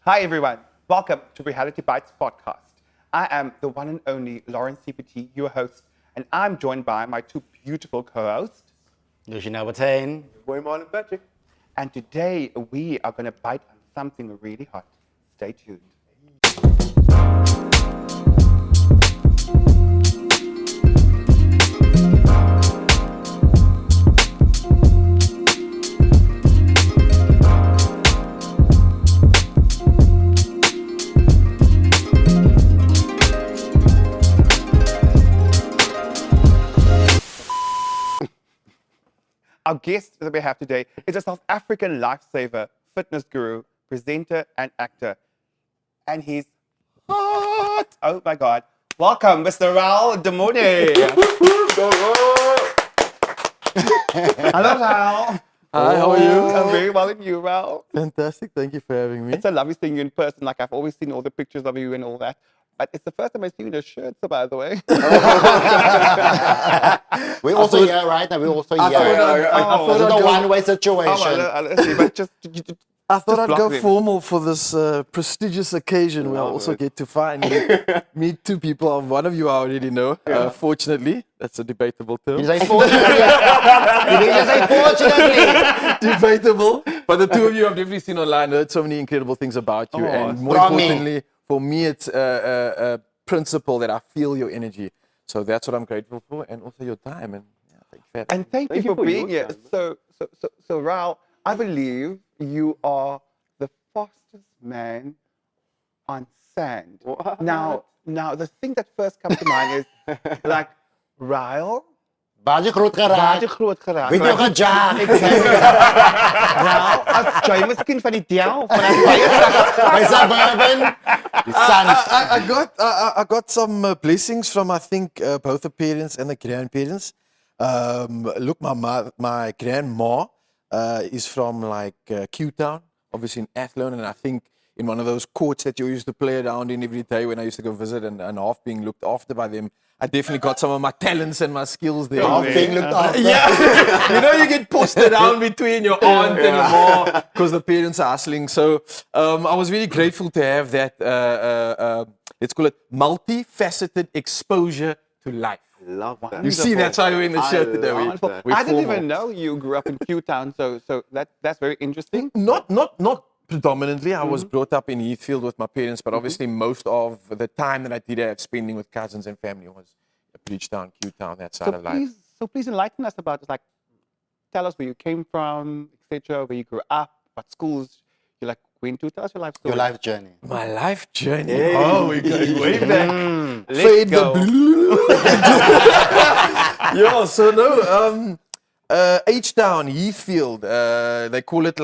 Hi everyone, welcome to Reality Bites podcast. I am the one and only Lauren CPT, your host, and I'm joined by my two beautiful co-hosts, Lucian. Boy Marlon Patrick. and today we are going to bite on something really hot. Stay tuned. Our guest that we have today is a South African lifesaver, fitness guru, presenter, and actor. And he's hot. Oh my God. Welcome, Mr. Ryle De Morny. Hello, Ryle. Hi, how are you? I'm very well, and you, Ryle? Fantastic, thank you for having me. It's a lovely seeing you in person. Like, I've always seen all the pictures of you and all that. But it's the first time I see you in a shirt, so by the way. We're also here, right? We're also here. It's a one-way situation. I thought I'd go block them. formal for this prestigious occasion where I also get to finally meet two people. One of you I already know, fortunately. That's a debatable term. You say fortunately. You say fortunately. Debatable. But the two of you I've definitely seen online, heard so many incredible things about you. And more from me. importantly, for me, it's a principle that I feel your energy. So that's what I'm grateful for, and also your time. And thank you for having me. And thank you for being here. So, Ryle, I believe you are the fastest man on sand. What? Now, the thing that first comes to mind is like, Ryle, Baie groot waar geraak. groot geraak. Weet jou gejaag. Ryle, as jy miskien van die del van die baie My suburban. The sun. I got some blessings from, I think, both the parents and the grandparents. Look, my grandma is from Q-Town, obviously in Athlone, and I think in one of those courts that you used to play around in every day when I used to go visit and half being looked after by them. I definitely got some of my talents and my skills there. Half being looked after. Yeah, you know, you get posted down between your aunt and your mom because the parents are hustling. So I was really grateful to have that, let's call it multifaceted exposure to life. Love that. You see, that's why we're in the shirt today. Wonderful. We're I didn't formal. even know you grew up in Q-Town, so that's very interesting. Not predominantly. I was brought up in Heathfield with my parents, but obviously most of the time that I did have spending with cousins and family was Bridgetown, Q-Town, that side of life. Please enlighten us about it. Like, tell us where you came from, etc., where you grew up, what schools you went to. Tell us your life story. Your life journey. My life journey. Oh, we're going way back. Let's Fade go. the blue. Yeah, so no, H-Town, Heathfield, they call it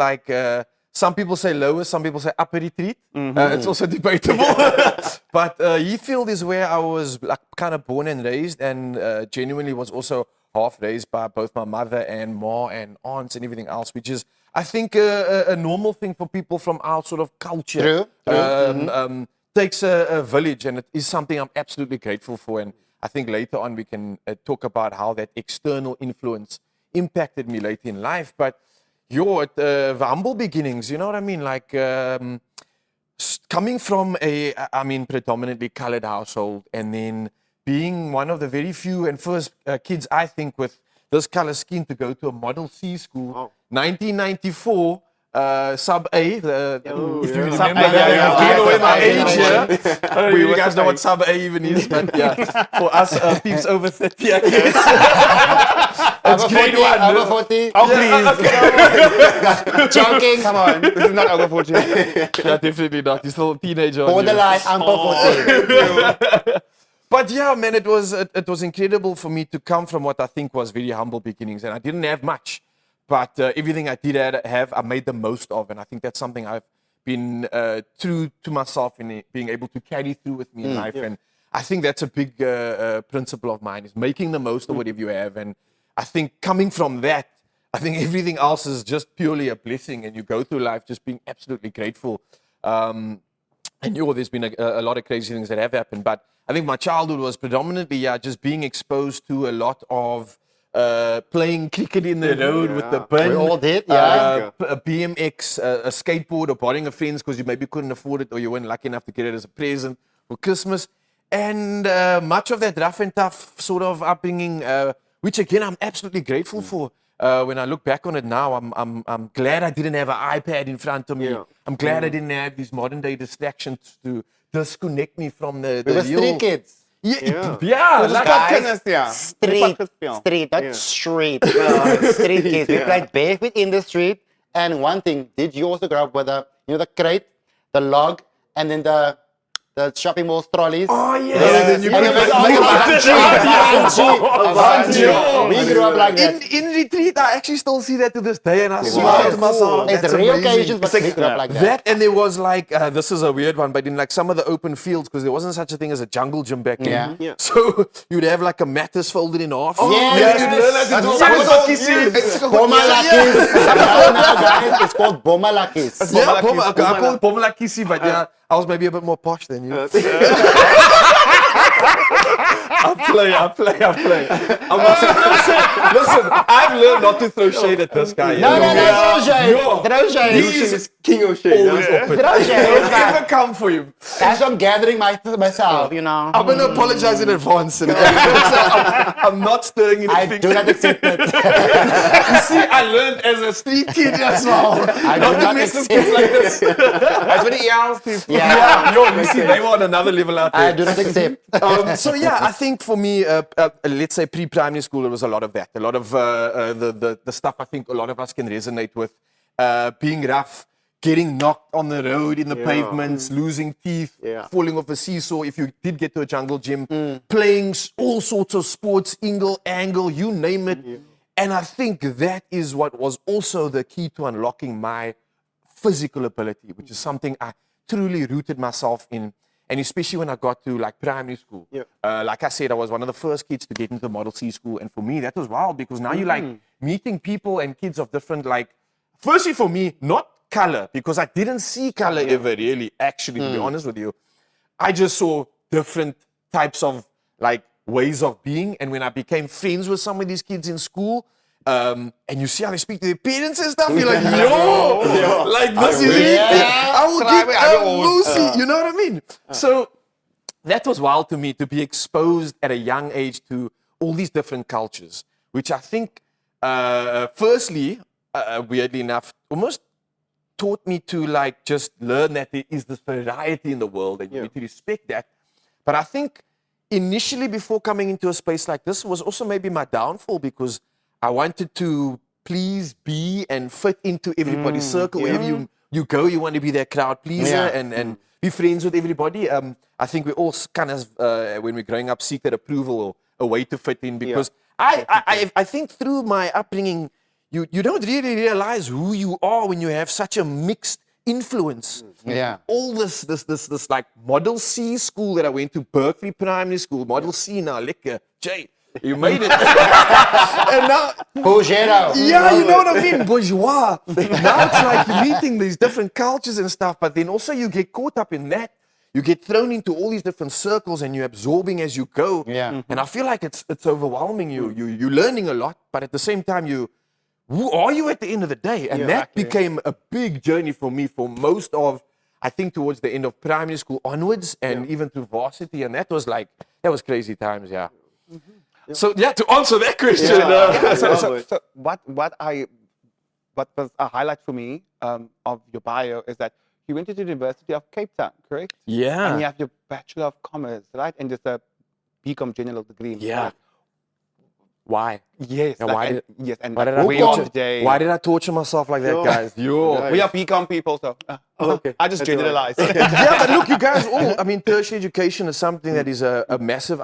some people say lower, some people say upper retreat. It's also debatable. But Heathfield is where I was kind of born and raised, and genuinely was also half raised by both my mother and ma and aunts and everything else, which is, I think, a normal thing for people from our sort of culture. True. Takes a village, and it is something I'm absolutely grateful for. And I think later on we can talk about how that external influence impacted me later in life. But at humble beginnings, you know what I mean? Like coming from predominantly colored household, and then being one of the very few and first kids, I think, with this color scheme to go to a Model C school. Wow. 1994, Sub A. If you remember Sub A, that, yeah, I gave away my yeah. age here. I don't know if you guys know what Sub A even is, but yeah, for us peeps over 30, I guess. That's grade 1. Over 40. Oh, please. Joking. Come on. This is not over 40. Yeah, definitely not. You're still a teenager. Borderline, under 40. But yeah, man, it was incredible for me to come from what I think was very humble beginnings, and I didn't have much, but everything I did have, I made the most of, and I think that's something I've been true to myself in being able to carry through with me in life, and I think that's a big principle of mine, is making the most of whatever you have, and I think coming from that, I think everything else is just purely a blessing, and you go through life just being absolutely grateful. And there's been a lot of crazy things that have happened, but I think my childhood was predominantly just being exposed to a lot of playing cricket in the road with the bin. We all did, yeah. A BMX, a skateboard, or borrowing a friend's because you maybe couldn't afford it or you weren't lucky enough to get it as a present for Christmas. And much of that rough and tough sort of upbringing, which again I'm absolutely grateful for. When I look back on it now, I'm glad I didn't have an iPad in front of me. Yeah. I'm glad I didn't have these modern day distractions to disconnect me from the We were real. street kids. Yeah, like, Guys, yeah. street, not street. Street kids. We played barefoot in the street. And one thing, did you also grow up with the crate, the log, and then the shopping mall trolleys? oh yeah. Yes. You And it was all a bungee. We grew up like that. in retreat, I actually still see that to this day, and I smile to myself. It's That's real amazing. occasions, but we grew up like that. That and there was like this is a weird one, but in like some of the open fields, because there wasn't such a thing as a jungle gym back then. Yeah. Yeah. So you'd have like a mattress folded in half. Yes. You'd learn how to do something. Bomalakis. Now, guys, it's called Bomalakis. Yeah, I call it Pomalakisi, but yeah, I was maybe a bit more posh than you. I play. Listen, I've learned not to throw shade at this guy. No, throw shade. Throw shade. He is king of shade. always open. Throw shade. Don't ever come for him. As I'm gathering myself, you know. I'm going to apologize in advance. And I'm not stirring I anything. do not accept it. You see, I learned as a street kid as well. I do Not to not mess with accept kids like this. That's what he yells people. Yeah. Yo, you see, they were on another level out there. I do not accept. So yeah, I think for me, let's say pre-primary school, there was a lot of that. A lot of the stuff I think a lot of us can resonate with. Being rough, getting knocked on the road, in the pavements, losing teeth, falling off a seesaw if you did get to a jungle gym, playing all sorts of sports, angle, you name it. And I think that is what was also the key to unlocking my physical ability, which is something I truly rooted myself in. And especially when I got to like primary school. Like I said, I was one of the first kids to get into Model C school. And for me, that was wild because now you're like meeting people and kids of different, like, firstly for me, not color, because I didn't see color ever really, actually, to be honest with you. I just saw different types of like ways of being. And when I became friends with some of these kids in school, and you see how they speak to their parents and stuff, you're like, yo, like this is it. I will get Lucy, you know what I mean? So that was wild to me, to be exposed at a young age to all these different cultures, which I think, firstly, weirdly enough, almost taught me to like just learn that there is this variety in the world and you need to respect that. But I think initially, before coming into a space like this, was also maybe my downfall, because I wanted to please, be, and fit into everybody's circle. Wherever you go, you want to be that crowd pleaser and be friends with everybody. I think we all kind of, when we're growing up, seek that approval or a way to fit in, because I think through my upbringing, you don't really realize who you are when you have such a mixed influence. All this like Model C school that I went to, Berkeley Primary School, Model C now, lekker, Jay. You made it. And now, Bourgeois. yeah, you know what I mean? Bourgeois. Now it's like meeting these different cultures and stuff, but then also you get caught up in that. You get thrown into all these different circles and you're absorbing as you go. And I feel like it's overwhelming you. You're learning a lot, but at the same time, who are you at the end of the day? And that became a big journey for me for most of, I think, towards the end of primary school onwards and even through varsity. And that was crazy times, So to answer that question, So what was a highlight for me of your bio is that you went to the University of Cape Town, correct? Yeah. And you have your Bachelor of Commerce, right? And just a BCom General degree. Yeah. Right? Why? Yes. And why Why did I torture myself like that, guys? we are BCom people, so Okay. I just generalized. Yeah, but look, you guys all, I mean, tertiary education is something that is a massive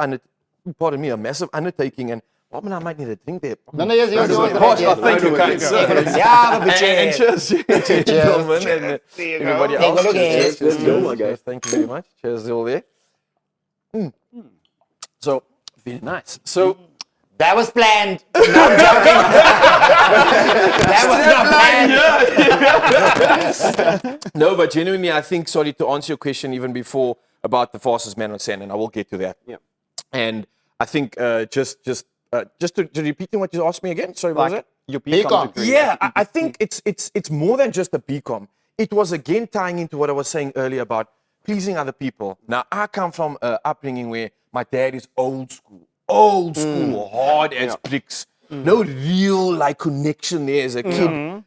undertaking, and I might need a drink there. No, yes. Thank you, guys. And cheers, gentlemen, and everybody else. Cheers. Let's go, my guys. Thank you very much. Cheers, all there. So, very nice. So, That was planned. No, I'm joking. That was not planned. no, but genuinely, I think, sorry, to answer your question even before about the fastest man on sand, and I will get to that. Yeah. And I think just just to repeating what you asked me again. Sorry, what was it? Your BCom BCom degree. Yeah, I think it's more than just a BCom. It was again tying into what I was saying earlier about pleasing other people. Now, I come from an upbringing where my dad is old school, hard as bricks. No real like connection there as a kid.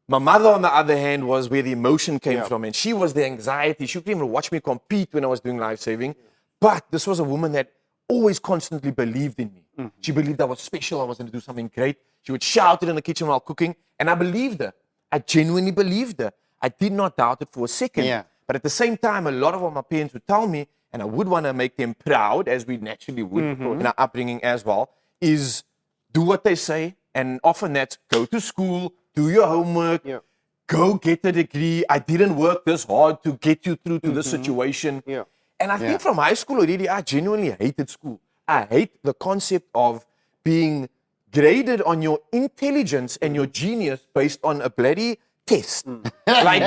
My mother, on the other hand, was where the emotion came from, and she was the anxiety. She couldn't even watch me compete when I was doing life saving. But this was a woman that always constantly believed in me. She believed I was special, I was going to do something great. She would shout it in the kitchen while cooking, and I believed her. I genuinely believed her. I did not doubt it for a second. Yeah. But at the same time, a lot of what my parents would tell me, and I would want to make them proud, as we naturally would in our upbringing as well, is do what they say, and often that's go to school, do your homework, go get a degree. I didn't work this hard to get you through to this situation. And I think from high school already, I genuinely hated school. I hate the concept of being graded on your intelligence and your genius based on a bloody test. Like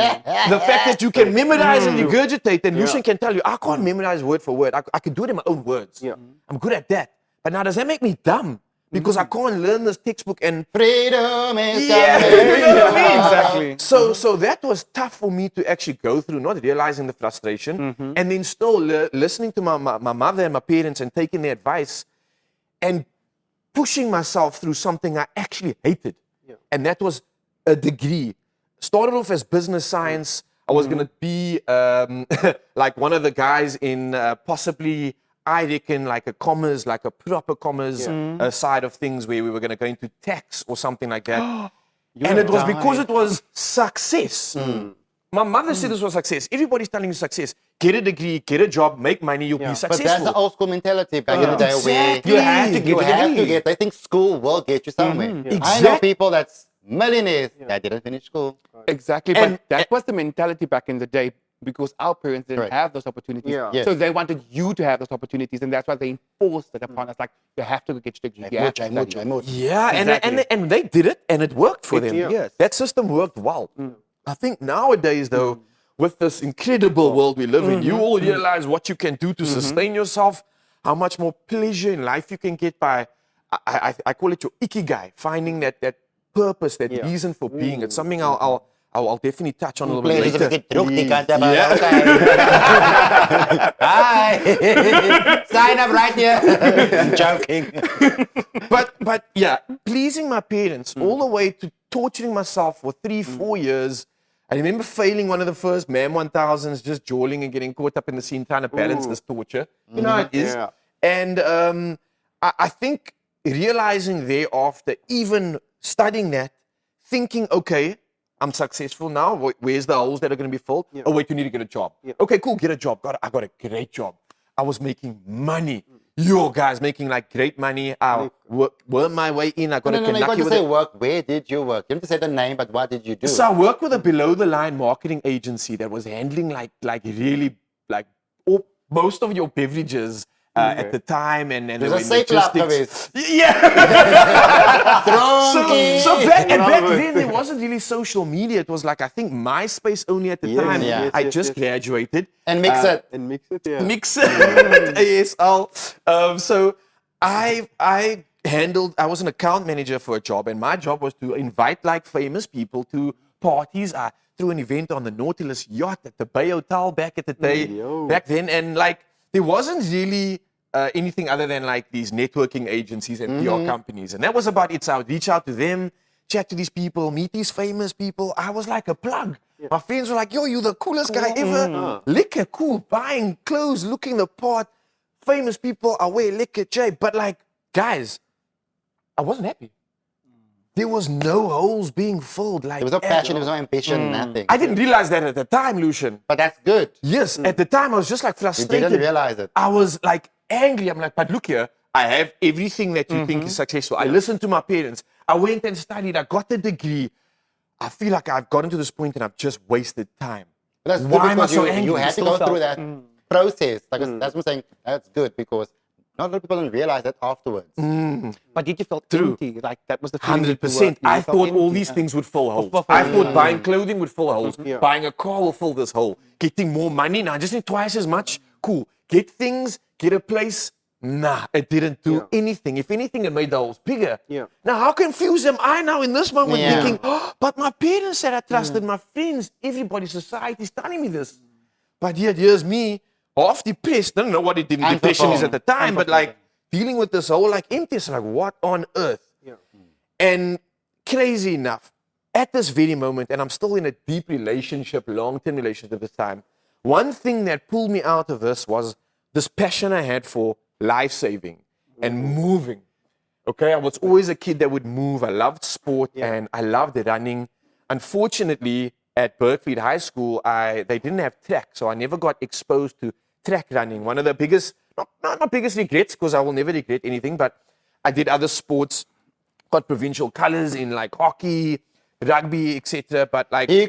the fact that you can memorize and regurgitate, and Lucian can tell you, I can't memorize word for word. I can do it in my own words. I'm good at that. But now, does that make me dumb? Because I can't learn this textbook and Freedom is you know what I mean? Exactly. So that was tough for me to actually go through, not realizing the frustration, and then still listening to my mother and my parents and taking their advice and pushing myself through something I actually hated. And that was a degree. Started off as business science. I was going to be like one of the guys in possibly, I reckon, like a commerce, like a proper commerce side of things where we were going to go into tax or something like that. And it was because it was success. My mother said this was success. Everybody's telling you success. Get a degree, get a job, make money, you'll be But successful. that's the old school mentality back in the day Exactly. where You have to get you a have degree. to get. They think school will get you somewhere. I know Exact- people that's millionaires that didn't finish school. Exactly. But And- that was the mentality back in the day because our parents didn't Correct. have those opportunities. Yes. So they wanted you to have those opportunities, and that's why they enforced it upon us. Like, you have to get your degree. You have to study. Yeah, Exactly. and they did it, and it worked for them. Yes. That system worked well. I think nowadays, though, with this incredible world we live in, you all realize what you can do to sustain yourself, how much more pleasure in life you can get by, I call it your ikigai, finding that purpose, that reason for being. It's something I'll definitely touch on a little bit later. Hi. Sign up right here. I'm joking. But yeah, pleasing my parents all the way to torturing myself for 3-4 years. I remember failing one of the first MAM 1000s, just jawling and getting caught up in the scene, trying to balance this torture. You know how it is. Yeah. And I think realizing thereafter, even studying that, thinking, okay, I'm successful now. Where's the holes that are going to be filled? Oh, wait, you need to get a job. Okay, cool, get a job. I got a great job. I was making money. You guys making like great money. I worked my way in. I got No, a you got Kanaki to with say it. work. Where did you work? You don't have to say the name, but what did you do? So I worked with a below-the-line marketing agency that was handling like really like most of your beverages at the time, and There's a safe lap of it. Yeah. Dronky. So back then there wasn't really social media. It was like, I think, MySpace only at the time. Yeah. I just graduated. And mix it. And mix it, yeah. Mix ASL. So I was an account manager for a job, and my job was to invite like famous people to parties. I threw an event on the Nautilus yacht at the Bay Hotel back at the day, back then, and like there wasn't really anything other than like these networking agencies and PR companies, and that was about it. So I would reach out to them, chat to these people, meet these famous people. I was like a plug. My friends were like, yo, you're the coolest guy ever. Liquor, cool, buying clothes, looking the part. Famous people, I wear liquor, Jay. But like, guys, I wasn't happy. There was no holes being filled. Like, There was no passion, there was no ambition, nothing. I didn't realize that at the time, Lucian. But that's good. Yes, at the time I was just like You frustrated. didn't realize it. I was like angry. I'm like, but look here, I have everything that you think is successful. I listened to my parents. I went and studied. I got the degree. I feel like I've gotten to this point and I've just wasted time. But that's good Why am I because so angry? You had to Still go through felt- that process. Like that's what I'm saying. That's good because not a lot of people don't realize that afterwards. But did you feel True. empty? Like, that was the feeling you 100%. worked, you I felt thought all empty. these things would fill holes. Fill I holes. thought buying clothing would fill holes. Buying a car will fill this hole. Getting more money. Now I just need twice as much. Cool. Get things, get a place, Nah, it didn't do anything. If anything, it made the holes bigger. Yeah. Now, how confused am I now in this moment Yeah. thinking, oh, but my parents said I trusted, my friends, everybody, society is telling me this. But yet, here's me, half depressed. I don't know what depression is at the time, but like dealing with this whole like emptiness, like what on earth? Yeah. And crazy enough, at this very moment, and I'm still in a deep relationship, long-term relationship at this time, one thing that pulled me out of this was this passion I had for life-saving and moving. Okay, I was always a kid that would move. I loved sport and I loved running. Unfortunately, at Berkeley High School, they didn't have track, so I never got exposed to track running. One of the biggest, not my biggest regrets, because I will never regret anything, but I did other sports, got provincial colors in like hockey, rugby, etc. But like, yeah, you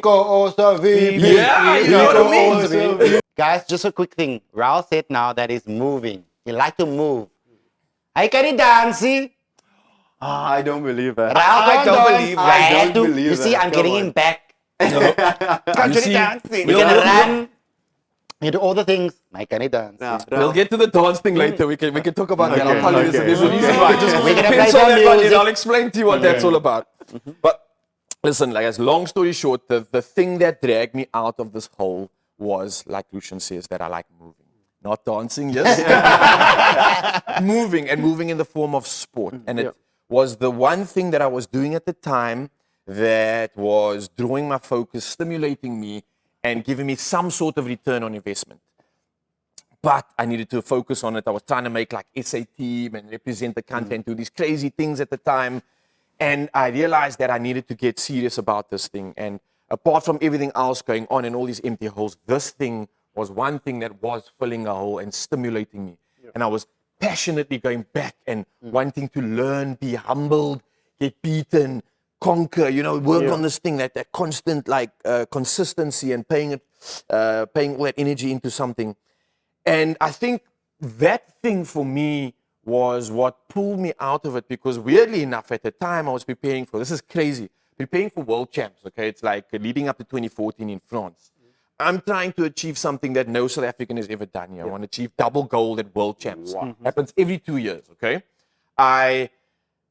know what I mean? Guys, just a quick thing. Ryle said now that he's moving. He like to move. Hey, can he dance? I don't believe it. Ryle, I don't believe that. I had to. believe You see, that. I'm getting him back. Come to the see, dancing. We're gonna run. You do all the things. My can he dance? We'll get to the dance thing later. We can talk about that. I'll Okay, tell you okay. there's a reason why. Just We're gonna play pencil some that one in. music. I'll explain to you what that's all about. But listen, like as long story short, the thing that dragged me out of this hole was, like Lucian says, that I like moving. Not dancing, yes. Moving, and moving in the form of sport. And it was the one thing that I was doing at the time that was drawing my focus, stimulating me, and giving me some sort of return on investment. But I needed to focus on it. I was trying to make like SA team and represent the country and do these crazy things at the time. And I realized that I needed to get serious about this thing. And apart from everything else going on and all these empty holes, this thing was one thing that was filling a hole and stimulating me. And I was passionately going back and wanting to learn, be humbled, get beaten, conquer, work on this thing, that constant like consistency and paying all that energy into something. And I think that thing for me was what pulled me out of it, because weirdly enough, at the time I was preparing for, this is crazy, preparing for world champs, okay? It's like leading up to 2014 in France. I'm trying to achieve something that no South African has ever done here. I want to achieve double gold at world champs. Happens every 2 years, okay? I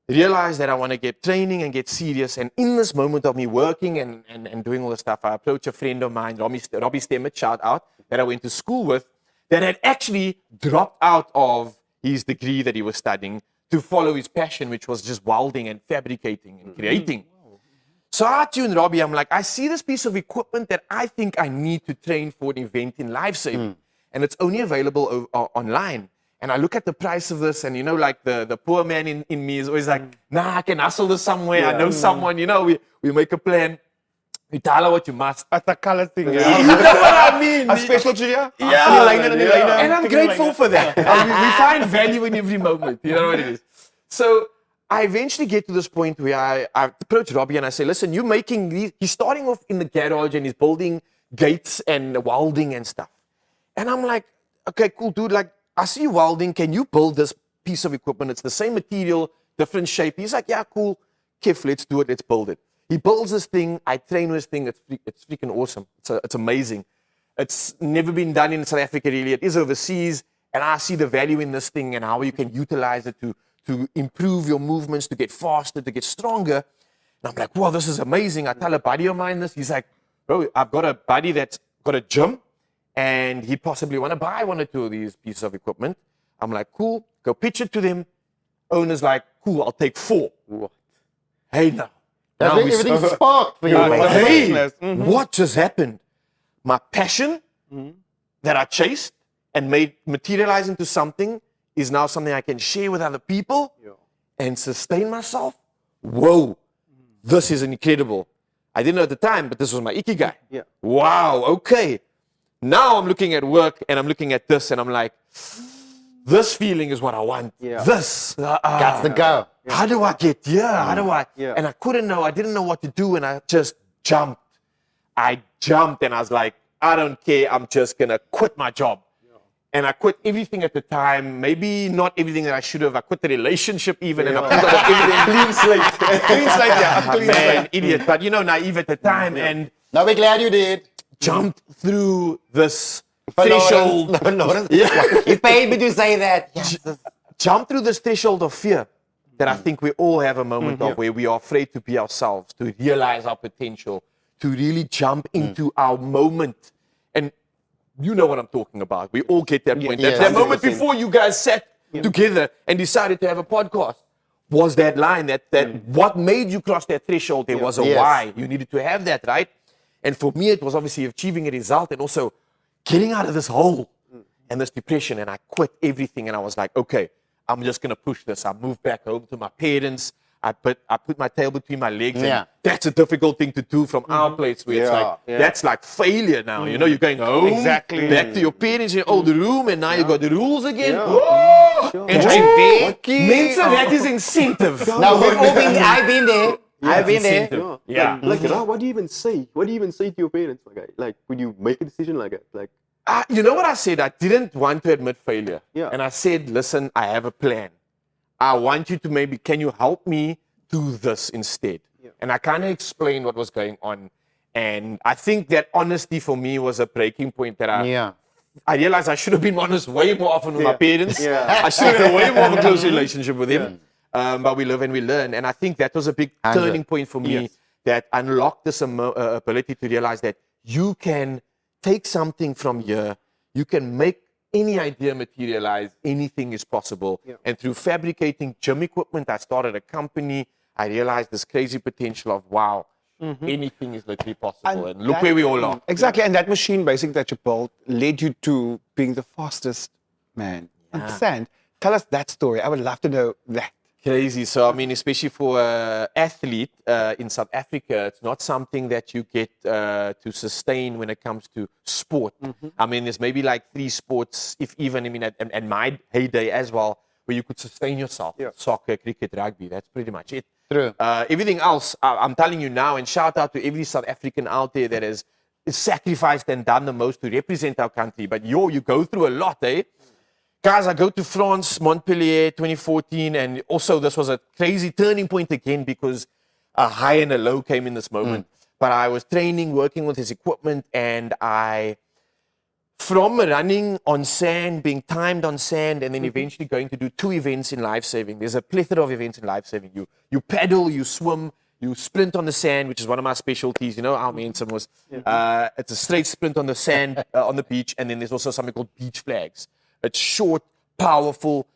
realized that I want to get training and get serious. And in this moment of me working and doing all this stuff, I approached a friend of mine, Robbie Stemmet, shout out, that I went to school with, that had actually dropped out of his degree that he was studying to follow his passion, which was just welding and fabricating and creating. So I tuned Robbie, I'm like, I see this piece of equipment that I think I need to train for an event in lifesaving. And it's only available online. And I look at the price of this, and like the poor man in me is always like, nah, I can hustle this somewhere. I know someone, we make a plan. You tell her what you must. At the color thing, You know what I mean? A special Julia? Yeah. And I'm grateful for that. We find value in every moment. You know what it is? So I eventually get to this point where I approach Robbie and I say, listen, you're making these, he's starting off in the garage and he's building gates and welding and stuff. And I'm like, okay, cool, dude. Like, I see you welding. Can you build this piece of equipment? It's the same material, different shape. He's like, yeah, cool. Kif, let's do it. Let's build it. He builds this thing. I train with this thing. It's freaking awesome. It's amazing. It's never been done in South Africa, really. It is overseas. And I see the value in this thing and how you can utilize it to improve your movements, to get faster, to get stronger. And I'm like, wow, this is amazing. I tell a buddy of mine this. He's like, bro, I've got a buddy that's got a gym, and he possibly want to buy one or two of these pieces of equipment. I'm like, cool. Go pitch it to them. Owner's like, cool, I'll take 4. What? Hey, now. Everything's sparked for you. Hey, what just happened? My passion that I chased and made materialize into something is now something I can share with other people and sustain myself. Whoa, this is incredible. I didn't know at the time, but this was my ikigai. Yeah. Wow, okay. Now I'm looking at work and I'm looking at this and I'm like, this feeling is what I want. Yeah. This. That's the go. How do I get here? How do I? Yeah. And I didn't know what to do, and I just jumped. I jumped and I was like, I don't care. I'm just going to quit my job. And I quit everything at the time. Maybe not everything that I should have. I quit the relationship even, and I put up everything. Clean slate. Clean slate, yeah. Clean Man, slate. idiot. But naive at the time, and Now we're glad you did. jumped through this threshold. Lawrence, he paid me to say that. Yes. Jump through this threshold of fear that I think we all have a moment of where we are afraid to be ourselves, to realize our potential, to really jump into our moment. And you know what I'm talking about. We all get that point. Yes. That moment 100%. before you guys sat together and decided to have a podcast was that line, that what made you cross that threshold, there was a Yes. why. You needed to have that, right? And for me, it was obviously achieving a result and also getting out of this hole and this depression. And I quit everything and I was like, okay, I'm just going to push this. I moved back home to my parents. I put my tail between my legs. Yeah. And that's a difficult thing to do from our place where it's like, that's like failure now. You know, you're going home, Exactly. back to your parents in your old room, and now you got the rules again. Yeah. Oh! And mental, that is incentive. Now, we've all been, I've been there. I've been there. Incentive. Yeah. Yeah. Like, what do you even say? What do you even say to your parents? Like when you make a decision like that? Like, You know what I said? I didn't want to admit failure. Yeah. And I said, listen, I have a plan. I want you to can you help me do this instead? Yeah. And I kind of explained what was going on. And I think that honesty for me was a breaking point that I realized I should have been honest way more often with my parents. Yeah. I should have had way more of a close relationship with him. But we live and we learn. And I think that was a big turning point for me that unlocked this ability to realize that you can take something from here, you can make any idea materialize, anything is possible. Yeah. And through fabricating gym equipment, I started a company. I realized this crazy potential of, wow, anything is literally possible. And look where we all are. Exactly, and that machine basically that you built led you to being the fastest man on the sand. Tell us that story. I would love to know that. Crazy. So, I mean, especially for an athlete in South Africa, it's not something that you get to sustain when it comes to sport. I mean, there's maybe like 3 sports, if even, I mean, at my heyday as well, where you could sustain yourself. Yeah. Soccer, cricket, rugby, that's pretty much it. True. Everything else, I'm telling you now, and shout out to every South African out there that has sacrificed and done the most to represent our country. But you go through a lot, eh? Guys, I go to France, Montpellier, 2014, and also this was a crazy turning point again because a high and a low came in this moment. But I was training, working with his equipment, and from running on sand, being timed on sand, and then eventually going to do 2 events in life-saving. There's a plethora of events in life-saving. You paddle, you swim, you sprint on the sand, which is one of my specialties. You know how Manson was. It's a straight sprint on the sand, on the beach, and then there's also something called beach flags. It's short, powerful,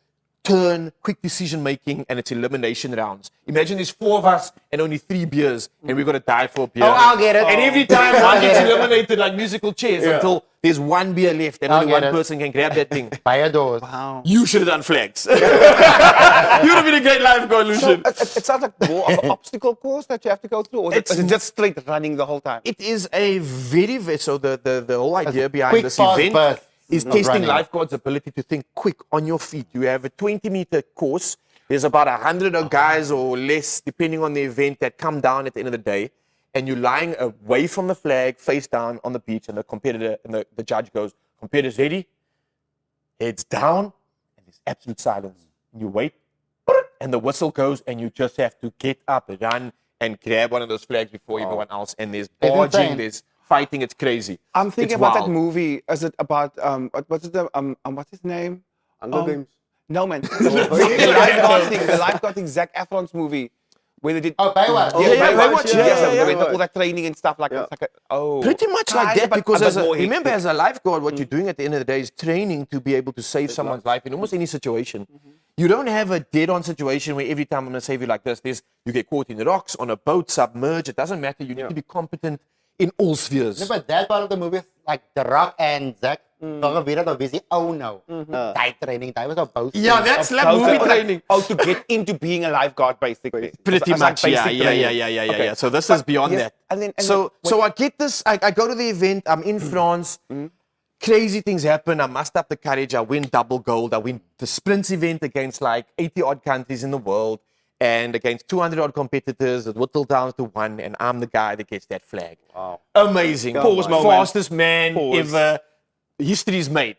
turn, quick decision making, and it's elimination rounds. Imagine there's 4 of us and only 3 beers, and we're gonna die for a beer. Oh, I'll get it. And every time one gets eliminated like musical chairs until there's 1 beer left and I'll only get one it. person can grab that thing. Fire doors. You should have done flags. You would have been a great lifeguard, Lucian. It sounds like more of an obstacle course that you have to go through, or is it just straight running the whole time? It is a very so the whole idea behind quick, this fast event burst, is not testing running. lifeguards' ability to think quick on your feet. You have a 20-meter course. There's about 100 of guys or less, depending on the event, that come down at the end of the day, and you're lying away from the flag, face down on the beach, and the competitor and the judge goes, "Competitors ready?" Heads down, and there's absolute silence. You wait, and the whistle goes, and you just have to get up, run, and grab one of those flags before everyone else. And there's barging, insane. there's fighting. It's crazy. I'm thinking It's about that wild. movie. Is it about what's it? What's his name? Hunger Games. No man. The lifeguard thing. Zac Efron's movie where they did. Oh, Baywatch. Baywatch, yeah, They did yeah. all that training and stuff like that. It's like Pretty much like kinda, that, but because a bit more remember, hectic. as a lifeguard, what you're doing at the end of the day is training to be able to save someone's life in almost any situation. You don't have a dead-on situation where every time I'm going to save you like this, you get caught in the rocks, on a boat, submerged. It doesn't matter. You need to be competent in all spheres. No, but that part of the movie, like The Rock and Zack, talk busy. Oh no, tight training. That was a both. Yeah, that's like Oh, movie so- training. Oh, to get into being a lifeguard, basically. Pretty It's like much, yeah. basic training. Okay. So this is beyond yes, that. and then- so I get this. I go to the event. I'm in France. Crazy things happen. I muster up the courage. I win double gold. I win the sprints event against like 80 odd countries in the world and against 200 odd competitors. It whittled down to 1, and I'm the guy that gets that flag. Wow. Amazing. Pause moment. Fastest man Pause. ever. History's made.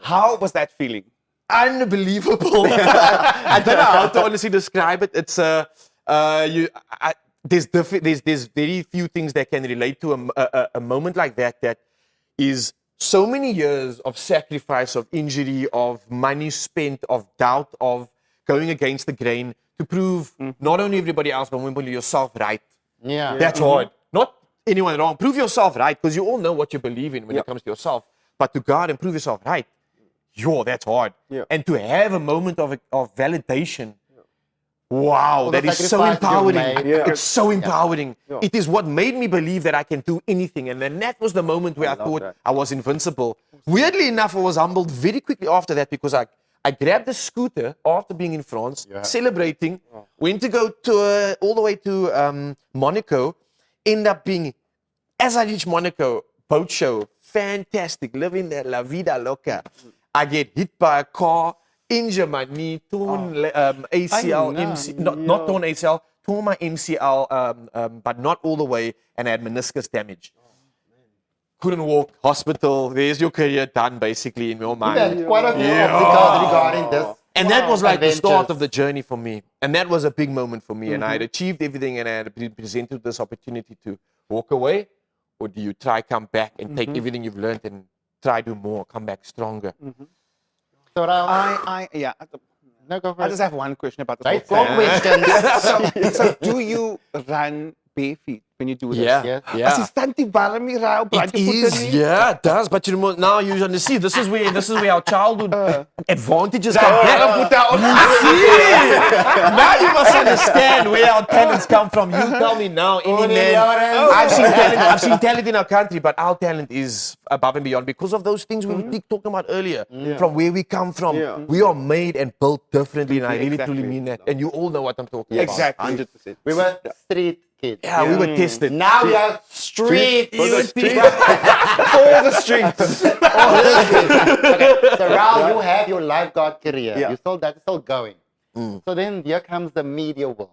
How was that feeling? Unbelievable. I don't know how to honestly describe it. It's there's very few things that can relate to a moment like that is so many years of sacrifice, of injury, of money spent, of doubt, of going against the grain to prove not only everybody else, but when yourself right. Yeah. That's hard. Not anyone wrong. Prove yourself right, because you all know what you believe in when it comes to yourself. But to God and prove yourself right, that's hard. Yeah. And to have a moment of validation, wow, that the is so sacrifices you've empowering. made. Yeah. It's so empowering. Yeah. It is what made me believe that I can do anything. And then that was the moment where I love thought that. I was invincible. Weirdly enough, I was humbled very quickly after that, because I grabbed the scooter after being in France, celebrating, went to go to all the way to Monaco, end up being, as I reached Monaco, boat show, fantastic, living there, la vida loca. I get hit by a car, injure my knee, torn ACL, not torn ACL, tore my MCL, but not all the way, and I had meniscus damage. Couldn't walk, hospital, there's your career done basically in your mind. There's quite a few obstacles regarding this. And that was like the start adventures. of the journey for me. And that was a big moment for me. And I had achieved everything, and I had been presented this opportunity to walk away, or do you try come back and take everything you've learned and try do more, come back stronger? So Ryle, I go for I it. just have one question about this Right, whole four thing. questions. So do you run bare feet when you do this? Yes. As jy staan die warm hier, Ryle, brand It je voeten is, niet? yeah, it does. But you know, now you understand. This is where our childhood advantages come back. Now you must understand where our talents come from. You tell me now, any man. I've seen talent in our country, but our talent is above and beyond because of those things we were talking about earlier. From where we come from, Yeah. we are made and built differently, and I really Exactly. truly mean that. And you all know what I'm talking about. Exactly. 100%. We were street kids. Yeah, we were tested. Now we are street. For the street. For the streets. Okay, so Ryle, you have your lifeguard career. Yeah. That's still going. So then here comes the media world.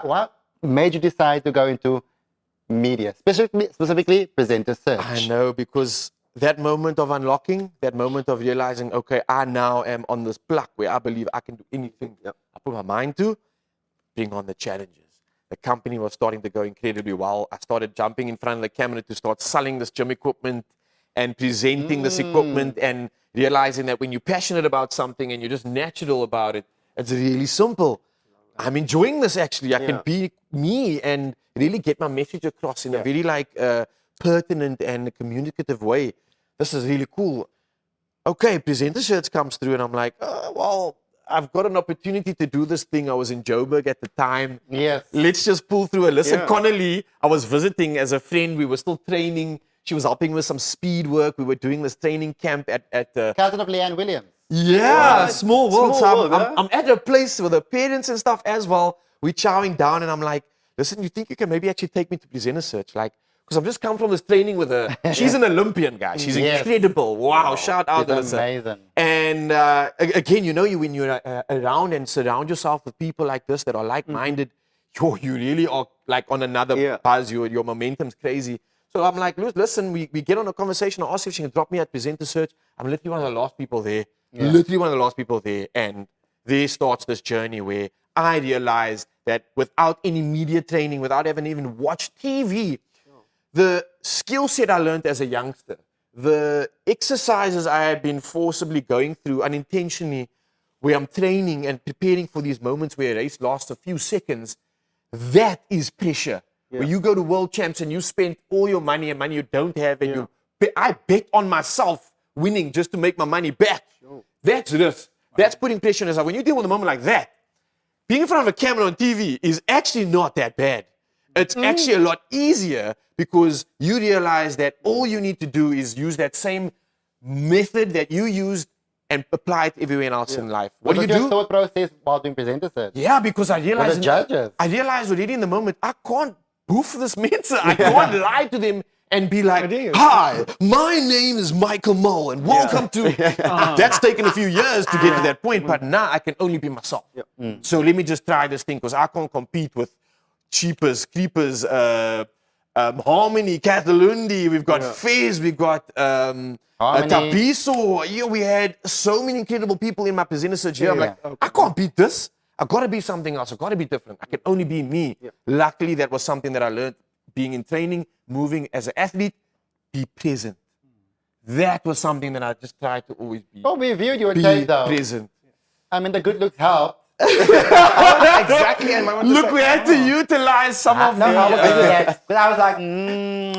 What made you decide to go into media, specifically presenter search? I know, because that moment of unlocking, that moment of realizing, okay, I now am on this block where I believe I can do anything I put my mind to, bring on the challenges. The company was starting to go incredibly well. I started jumping in front of the camera to start selling this gym equipment and presenting this equipment, and realizing that when you're passionate about something and you're just natural about it, it's really simple. I'm enjoying this actually. I can be me and really get my message across in a very pertinent and communicative way. This is really cool. Okay, presenter search comes through, and I'm like, well, I've got an opportunity to do this thing. I was in Joburg at the time. Yes. Let's just pull through. Alyssa Yeah. Connolly, I was visiting as a friend. We were still training. She was helping with some speed work. We were doing this training camp at Cousin of Leanne Williams. small world. Small So world, huh? I'm at a place with the parents and stuff as well. We're chowing down, and I'm like, listen, you think you can maybe actually take me to presenter search? Like, because I've just come from this training with her. She's an Olympian, guy. She's Yes. incredible. Wow, shout out to It's Alyssa. amazing. And again, when you're around and surround yourself with people like this that are like-minded, you really are like on another buzz. Your momentum's crazy. So I'm like, listen, we get on a conversation. I ask if she can drop me at presenter search. I'm literally one of the last people there. Literally one of the last people there. And there starts this journey where I realized that without any media training, without having even watched TV, the skill set I learned as a youngster, the exercises I had been forcibly going through unintentionally, where I'm training and preparing for these moments where a race lasts a few seconds, that is pressure. When you go to world champs and you spend all your money and money you don't have, and I bet on myself winning just to make my money back. That's risk. That's putting pressure on yourself. When you deal with a moment like that, being in front of a camera on TV is actually not that bad. It's actually a lot easier, because you realize that all you need to do is use that same method that you used and apply it everywhere else in life. What do you was your do? thought process while doing presenter search? Yeah, because I For realized the judges. I realized already in the moment, I can't boof this mensa. I can't lie to them and be like, hi, my name is Michael Mole, and welcome to... That's taken a few years to get to that point, but now I can only be myself. So let me just try this thing, because I can't compete with Cheapers, Creepers, Harmony, Catalundi, we've got Fizz, we've got Tapiso. We had so many incredible people in my presenter search here. I'm like, I can't beat this. I've got to be something else. I've got to be different. I can only be me. Luckily, that was something that I learned being in training, moving as an athlete, be present. That was something that I just tried to always be. Oh, we viewed your Be tape though. present. I mean, the good looks help. Exactly. And my mom Look, said, we had to utilize some of No, the. I was into that. But I was like,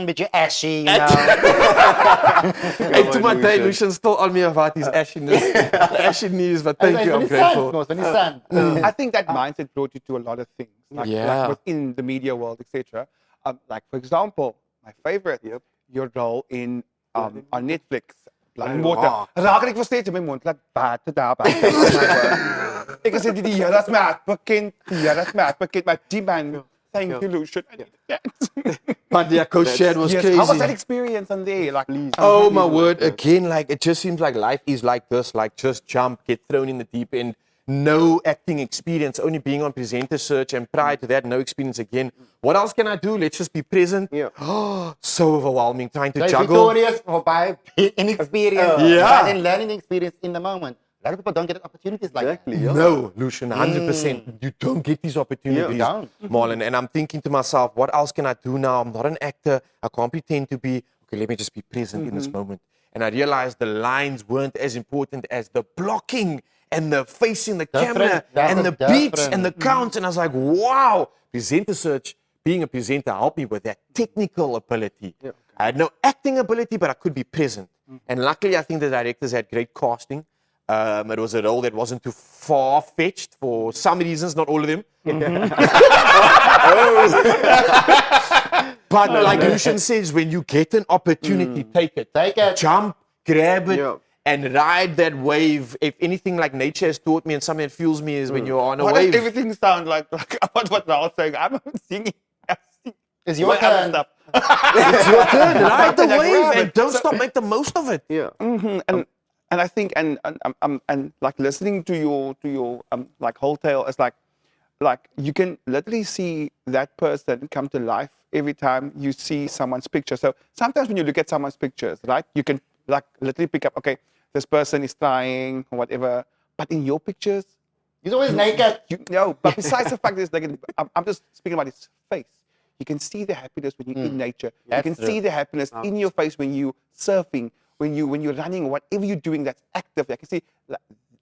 but you're ashy, you know. And to my day, Lucian's still on me about his ashiness, ashy knees, but thank you, I'm grateful. I think that mindset brought you to a lot of things, like within the media world, etc. Like, for example, my favorite, your role in on Netflix, Blood and Water. Raak ek nog steeds in my mond, laat baat te daar baat. Ek sê die Here is my advocate, die Here is my advocate, maar die man, thank you, Lucian. I needed that. But yeah, Coach Shed was crazy. How was that experience on there? Like, oh my word, again, like it just seems like life is like this, like just jump, get thrown in the deep end, no acting experience, only being on Presenter Search, and prior to that, no experience again. What else can I do? Let's just be present. Oh, so overwhelming, trying to juggle. Victorious or by inexperience, but in learning experience in the moment. A lot of people don't get opportunities like that. No, Lucian, 100%. You don't get these opportunities, Marlon. And I'm thinking to myself, what else can I do now? I'm not an actor. I can't pretend to be. Okay, let me just be present in this moment. And I realized the lines weren't as important as the blocking and the facing the camera and the beats and the counts. And I was like, wow, Presenter Search, being a presenter helped me with that technical ability. I had no acting ability, but I could be present. And luckily, I think the directors had great casting. It was a role that wasn't too far-fetched for some reasons, not all of them. But like Lucian says, when you get an opportunity, take it. Jump, grab it, and ride that wave. If anything like nature has taught me and something that fuels me is when you're on a why wave. does everything sound like what Raul's saying? I'm singing. It's your turn. Stuff. It's your turn. Ride the wave and don't stop. Make the most of it. And I think and like listening to your like whole tale is like you can literally see that person come to life every time you see someone's picture. So sometimes when you look at someone's pictures, right, you can like literally pick up, okay, this person is trying or whatever. But in your pictures, he's always naked. But besides the fact that it's naked, I'm just speaking about his face. You can see the happiness when you're in nature. You can see the happiness in your face when you're surfing. When you're running, whatever you're doing that's active, I can see,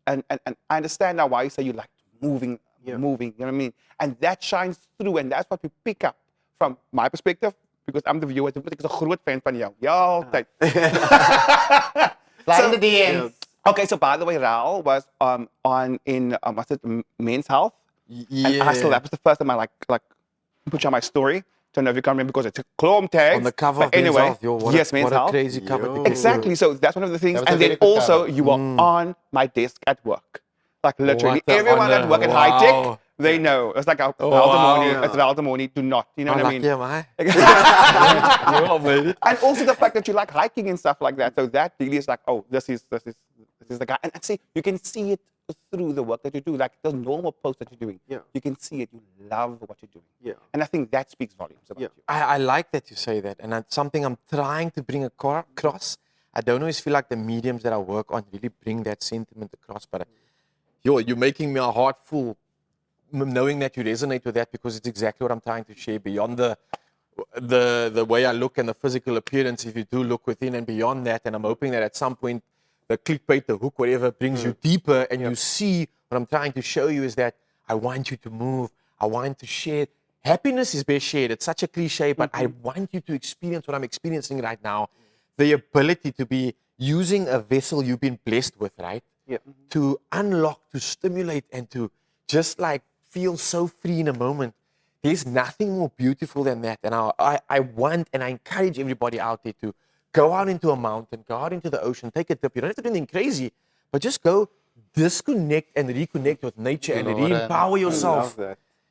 and I understand now why you say you like moving, you know what I mean? And that shines through, and that's what we pick up from my perspective, because I'm the viewer, ek is 'n groot fan van jou. Ja, altyd. Slide in the DMs. Okay, so by the way, Ryle was on in what's it, Men's Health? And I still, that was the first time I like put on my story. Don't know if you can remember because it's a clone tag. On the cover of anyway, Men's Health. What a crazy cover. Exactly. So that's one of the things. And then also you were on my desk at work. Like literally everyone at work at high tech, they know. It's like Ryle De Morny. It's Ryle De Morny. Do not. You know what I mean? And also the fact that you like hiking and stuff like that. So that really is like, oh, this is the guy. And see, you can see it through the work that you do, like the normal post that you're doing. You can see it. You love what you're doing. And I think that speaks volumes about you. I like that you say that, and that's something I'm trying to bring across. I don't always feel like the mediums that I work on really bring that sentiment across, but you're making me a heart full knowing that you resonate with that, because it's exactly what I'm trying to share beyond the way I look and the physical appearance. If you do look within and beyond that, and I'm hoping that at some point the clickbait, the hook, whatever brings you deeper, and you see what I'm trying to show you is that I want you to move. I want to share. Happiness is best shared. It's such a cliche, but I want you to experience what I'm experiencing right now. The ability to be using a vessel you've been blessed with, right? To unlock, to stimulate, and to just like feel so free in a moment. There's nothing more beautiful than that. And I want and I encourage everybody out there to go out into a mountain, go out into the ocean, take a dip. You don't have to do anything crazy, but just go disconnect and reconnect with nature and re-empower yourself.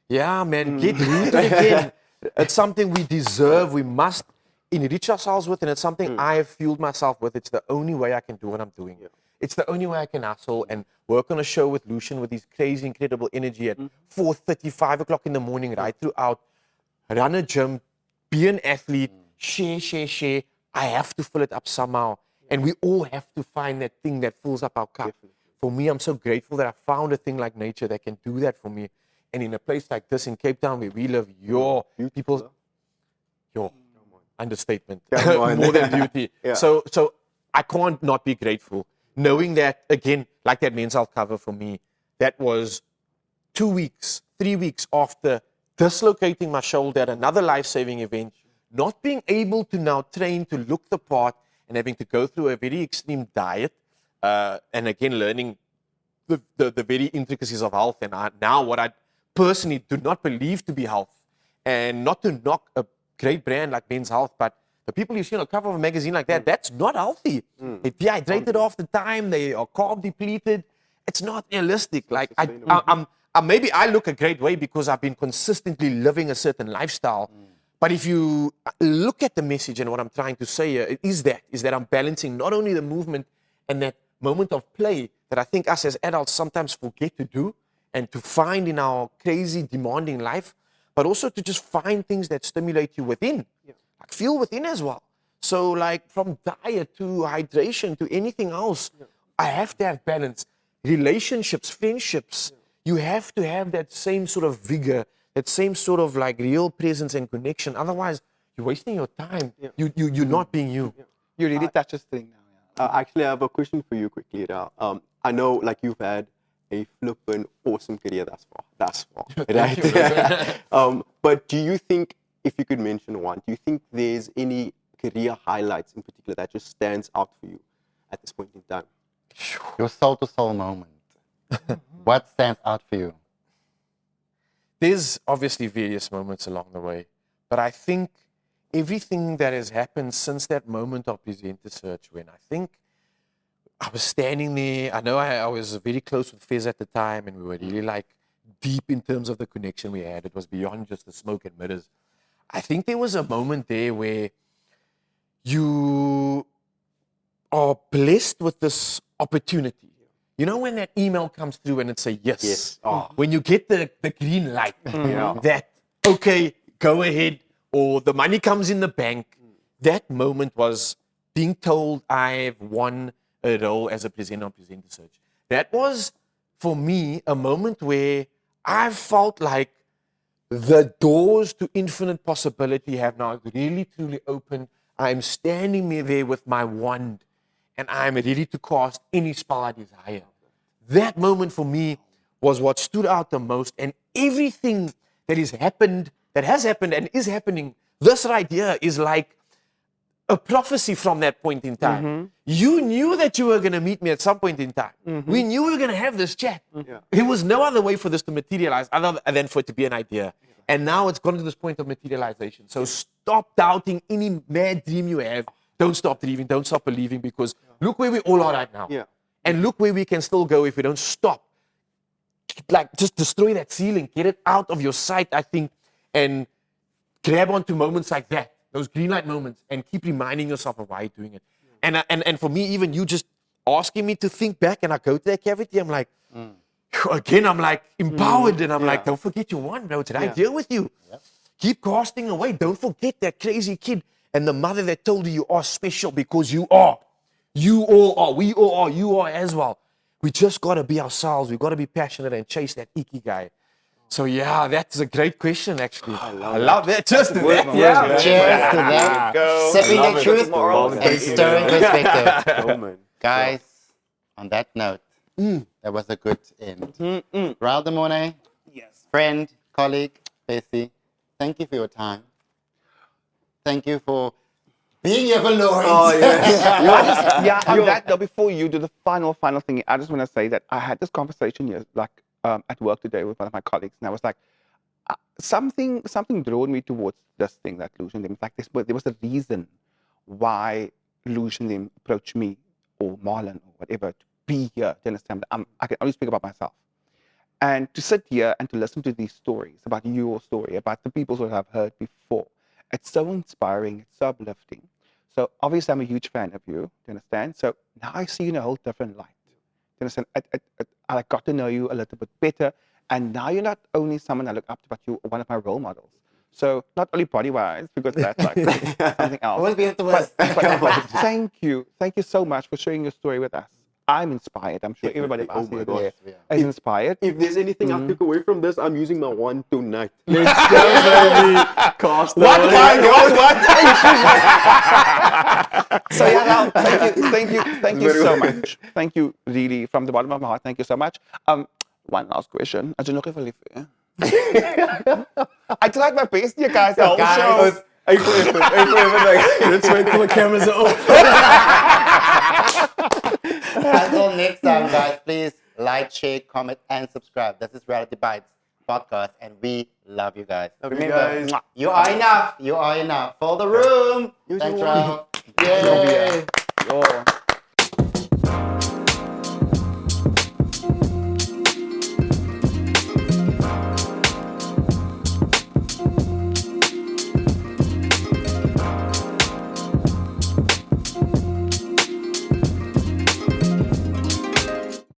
Yeah, man, get rooted again. It's something we deserve. We must enrich ourselves with, and it's something I have fueled myself with. It's the only way I can do what I'm doing. It's the only way I can hustle and work on a show with Lucian with his crazy, incredible energy at 4:30, 5 o'clock in the morning, right throughout. Run a gym, be an athlete, share. I have to fill it up somehow. And we all have to find that thing that fills up our cup. For me, I'm so grateful that I found a thing like nature that can do that for me. And in a place like this in Cape Town where we live, understatement. Come on. More than beauty. Yeah. So I can't not be grateful. Knowing that, again, like that men's health cover for me, that was 2 weeks, 3 weeks after dislocating my shoulder at another life-saving event, not being able to now train to look the part and having to go through a very extreme diet, and again, learning the very intricacies of health. And now what I personally do not believe to be health, and not to knock a great brand like Men's Health, but the people you see on the cover of a magazine like that, that's not healthy. They're dehydrated all the time. They are carb depleted. It's not realistic. Like maybe I look a great way because I've been consistently living a certain lifestyle. But if you look at the message and what I'm trying to say here, it is that I'm balancing not only the movement and that moment of play that I think us as adults sometimes forget to do and to find in our crazy, demanding life, but also to just find things that stimulate you within, like feel within as well. So like from diet to hydration to anything else, I have to have balance. Relationships, friendships, you have to have that same sort of vigor, that same sort of like real presence and connection. Otherwise, you're wasting your time. You're not being you. You really touch this thing now. Actually, I have a question for you quickly now. I know like you've had a flippin' awesome career thus far, right? But do you think, if you could mention one, do you think there's any career highlights in particular that just stands out for you at this point in time? Your soul-to-soul moment. What stands out for you? There's obviously various moments along the way, but I think everything that has happened since that moment of Presenter Search, when I think I was standing there, I know I was very close with Fez at the time, and we were really like deep in terms of the connection we had. It was beyond just the smoke and mirrors. I think there was a moment there where you are blessed with this opportunity. You know when that email comes through and it's a yes? Yes. When you get the green light, that, okay, go ahead, or the money comes in the bank, that moment was being told I've won a role as a presenter on Presenter Search. That was, for me, a moment where I felt like the doors to infinite possibility have now really, truly opened. I'm standing there with my wand, and I'm ready to cast any spell I desire. That moment for me was what stood out the most, and everything that has happened and is happening, this right here is like a prophecy from that point in time. You knew that you were going to meet me at some point in time. We knew we were going to have this chat. There was no other way for this to materialize other than for it to be an idea. And now it's gone to this point of materialization. So stop doubting any mad dream you have. Don't stop dreaming. Don't stop believing, because look where we all are right now. And look where we can still go if we don't stop. Like, just destroy that ceiling. Get it out of your sight, I think, and grab onto moments like that, those green light moments, and keep reminding yourself of why you're doing it. And for me, even you just asking me to think back, and I go to that cavity, I'm like, again, I'm like empowered, and I'm like, don't forget you won, bro. Did I deal with you? Keep casting away. Don't forget that crazy kid and the mother that told you are special, because you are. You all are. We all are. You are as well. We just got to be ourselves. We got to be passionate and chase that ikigai. So yeah, that's a great question, actually. I love that. Just to that. Cheers to that. Sipping the truth and stirring perspective. Guys, on that note, that was a good end. Ryle De Morny, friend, colleague, Bessie, thank you for your time. Thank you for being here for Lawrence. On that though, before you do the final thing, I just want to say that I had this conversation here, like at work today with one of my colleagues, and I was like, something drew me towards this thing that Lucian did. In fact, there was a reason why Lucian then approached me or Marlon or whatever to be here. To understand that I can only speak about myself, and to sit here and to listen to these stories about your story, about the people that I've heard before. It's so inspiring. It's so uplifting. So obviously, I'm a huge fan of you. Do you understand? So now I see you in a whole different light. Do you understand? I got to know you a little bit better. And now you're not only someone I look up to, but you're one of my role models. So not only body-wise, because that's like something else. Always be at the worst. But thank you. Thank you so much for sharing your story with us. I'm inspired. I'm sure everybody Definitely. else Oh my here gosh. is inspired. If there's anything I took away from this, I'm using my wand tonight. Let's go, baby. Cast What away. wine? What? So yeah, now, thank you Very so well. much. Thank you, really, from the bottom of my heart. Thank you so much. One last question. I don't know if I live here. I tried my best, you guys. The whole guys. show. Let's wait till the cameras are off. Until next time, guys, please like, share, comment, and subscribe. This is Reality Bites podcast, and we love you guys. Love you Remember, guys. you are enough. You are enough. For the room. Use Thanks, your wand. Ryle. Yay. Yo.